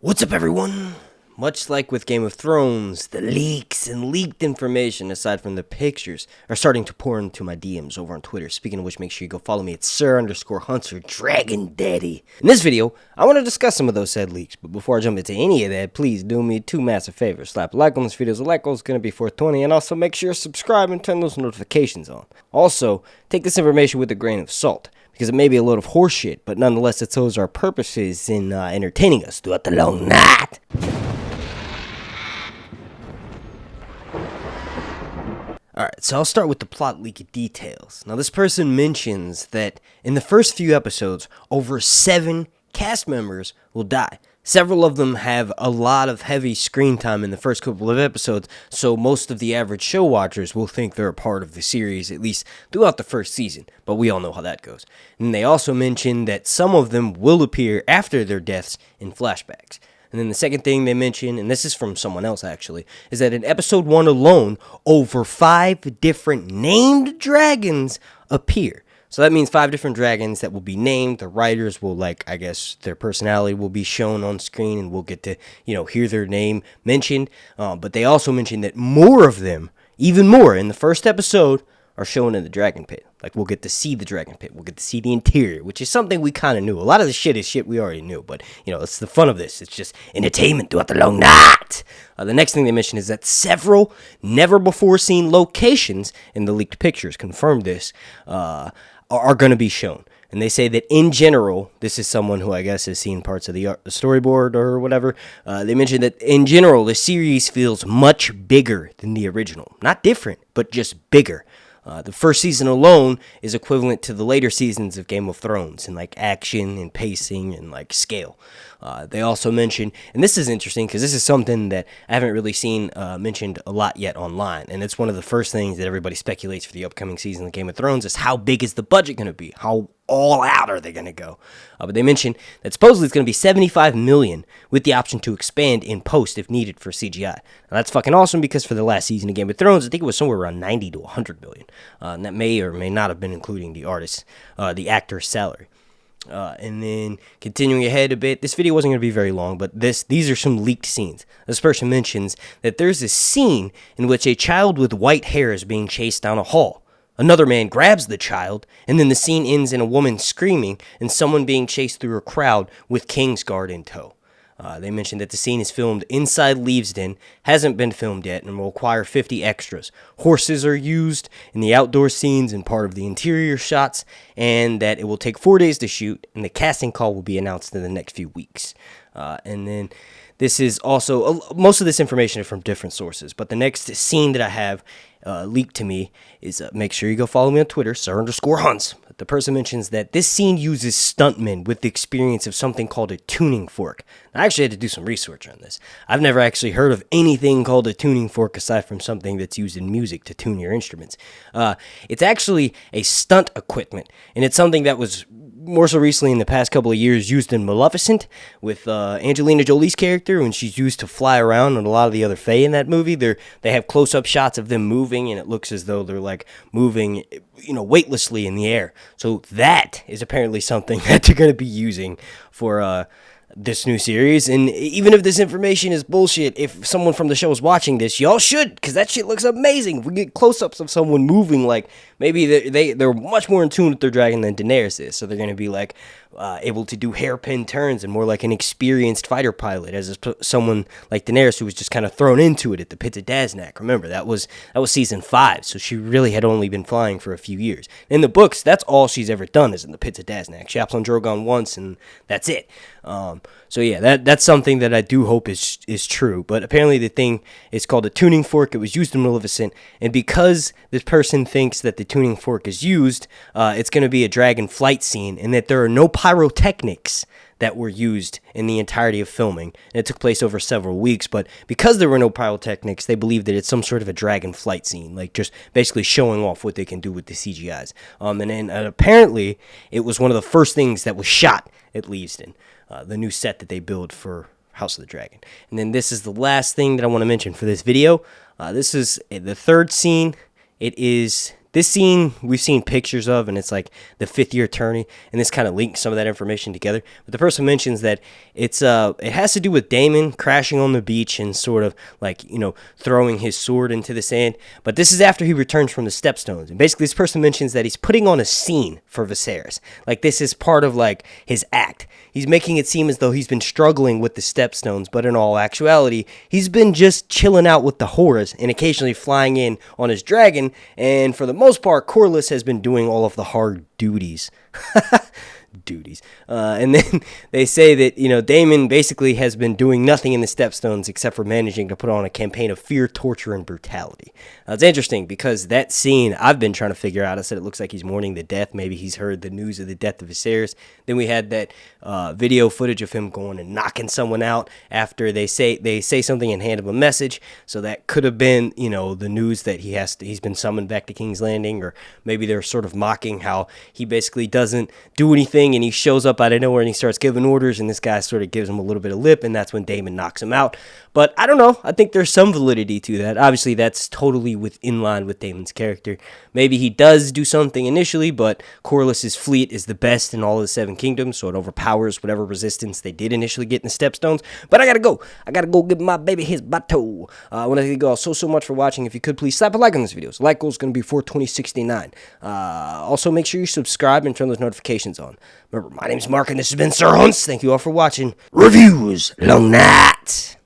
What's up, everyone? Much like with Game of Thrones, the leaks and leaked information, aside from the pictures, are starting to pour into my DMs over on Twitter. Speaking of which, make sure you go follow me at Sir_Hunter Dragon Daddy. In this video, I want to discuss some of those said leaks, but before I jump into any of that, please do me two massive favors. Slap a like on this video, a like goal is going to be 420, and also make sure to subscribe and turn those notifications on. Also, take this information with a grain of salt, because it may be a load of horseshit, but nonetheless it serves our purposes in entertaining us throughout the long night. Alright, so I'll start with the plot leak details. Now, this person mentions that in the first few episodes, over 7 cast members will die. Several of them have a lot of heavy screen time in the first couple of episodes, so most of the average show watchers will think they're a part of the series, at least throughout the first season, but we all know how that goes. And they also mention that some of them will appear after their deaths in flashbacks. And then the second thing they mention, and this is from someone else actually, is that in episode 1 alone, over 5 different named dragons appear. So that means 5 different dragons that will be named. The writers will, I guess their personality will be shown on screen and we'll get to, hear their name mentioned. But they also mentioned that more of them, even more, in the first episode, are shown in the dragon pit. We'll get to see the dragon pit. We'll get to see the interior, which is something we kind of knew. A lot of the shit is shit we already knew, but, it's the fun of this. It's just entertainment throughout the long night. The next thing they mentioned is that several never-before-seen locations in the leaked pictures, confirmed this, are going to be shown. And they say that in general, this is someone who I guess has seen parts of the storyboard or whatever. They mentioned that in general, the series feels much bigger than the original. Not different, but just bigger. The first season alone is equivalent to the later seasons of Game of Thrones in action and pacing and scale. They also mention, and this is interesting because this is something that I haven't really seen mentioned a lot yet online, and it's one of the first things that everybody speculates for the upcoming season of Game of Thrones is how big is the budget going to be? How all out are they going to go? But they mentioned that supposedly it's going to be $75 million with the option to expand in post if needed for CGI. Now, that's fucking awesome because for the last season of Game of Thrones, I think it was somewhere around 90 to 100 million. And that may or may not have been including the actor's salary. And then continuing ahead a bit, this video wasn't going to be very long, but these are some leaked scenes. This person mentions that there's a scene in which a child with white hair is being chased down a hall. Another man grabs the child, and then the scene ends in a woman screaming and someone being chased through a crowd with Kingsguard in tow. They mentioned that the scene is filmed inside Linden, hasn't been filmed yet, and will require 50 extras. Horses are used in the outdoor scenes and part of the interior shots, and that it will take 4 days to shoot, and the casting call will be announced in the next few weeks. And then this is also, most of this information is from different sources, but the next scene that I have leaked to me is, make sure you go follow me on Twitter, Sir_Hunts. The person mentions that this scene uses stuntmen with the experience of something called a tuning fork. I actually had to do some research on this. I've never actually heard of anything called a tuning fork aside from something that's used in music to tune your instruments. It's actually a stunt equipment, and it's something that was more so recently in the past couple of years used in Maleficent with Angelina Jolie's character when she's used to fly around, and a lot of the other Fae in that movie, they have close-up shots of them moving, and it looks as though they're moving, weightlessly in the air. So that is apparently something that they're going to be using for this new series. And even if this information is bullshit, if someone from the show is watching this, y'all should, because that shit looks amazing. If we get close-ups of someone moving, maybe they're much more in tune with their dragon than Daenerys is, so they're going to be able to do hairpin turns and more like an experienced fighter pilot, as someone like Daenerys who was just kind of thrown into it at the Pits of Daznak. Remember, that was season 5, so she really had only been flying for a few years. In the books, that's all she's ever done is in the Pits of Daznak. She hops on Drogon once, and that's it. So yeah, that's something that I do hope is true. But apparently the thing is called a tuning fork. It was used in Maleficent, and because this person thinks that the tuning fork is used, it's going to be a dragon flight scene, and that there are no pyrotechnics that were used in the entirety of filming. And it took place over several weeks, but because there were no pyrotechnics, they believe that it's some sort of a dragon flight scene, just basically showing off what they can do with the CGIs. And then apparently it was one of the first things that was shot at Linden, the new set that they build for House of the Dragon. And then this is the last thing that I want to mention for this video. This is the third scene. It is this scene we've seen pictures of, and it's like the fifth-year attorney, and this kind of links some of that information together. But the person mentions that it has to do with Daemon crashing on the beach and sort of like, throwing his sword into the sand. But this is after he returns from the Stepstones. And basically this person mentions that he's putting on a scene for Viserys. Like this is part of like his act. He's making it seem as though he's been struggling with the Stepstones, but in all actuality, he's been just chilling out with the whores and occasionally flying in on his dragon. And for the most part, Corlys has been doing all of the hard duties. And then they say that, Daemon basically has been doing nothing in the Stepstones except for managing to put on a campaign of fear, torture, and brutality. It's interesting because that scene I've been trying to figure out. I said it looks like he's mourning the death. Maybe he's heard the news of the death of Viserys. Then we had that video footage of him going and knocking someone out after they say something and hand him a message. So that could have been, the news that he's been summoned back to King's Landing, or maybe they're sort of mocking how he basically doesn't do anything and he shows up out of nowhere and he starts giving orders, and this guy sort of gives him a little bit of lip, and that's when Daemon knocks him out. But I don't know. I think there's some validity to that. Obviously, that's totally in line with Daemon's character. Maybe he does do something initially, but Corlys's fleet is the best in all of the Seven Kingdoms, so it overpowers whatever resistance they did initially get in the Stepstones. But I gotta go. I gotta go give my baby his bateau. I want to thank you all so much for watching. If you could, please slap a like on this video. So like goal is going to be 42069. Also, make sure you subscribe and turn those notifications on. Remember, my name's Mark, and this has been Sorensen. Thank you all for watching. Reviews, long night.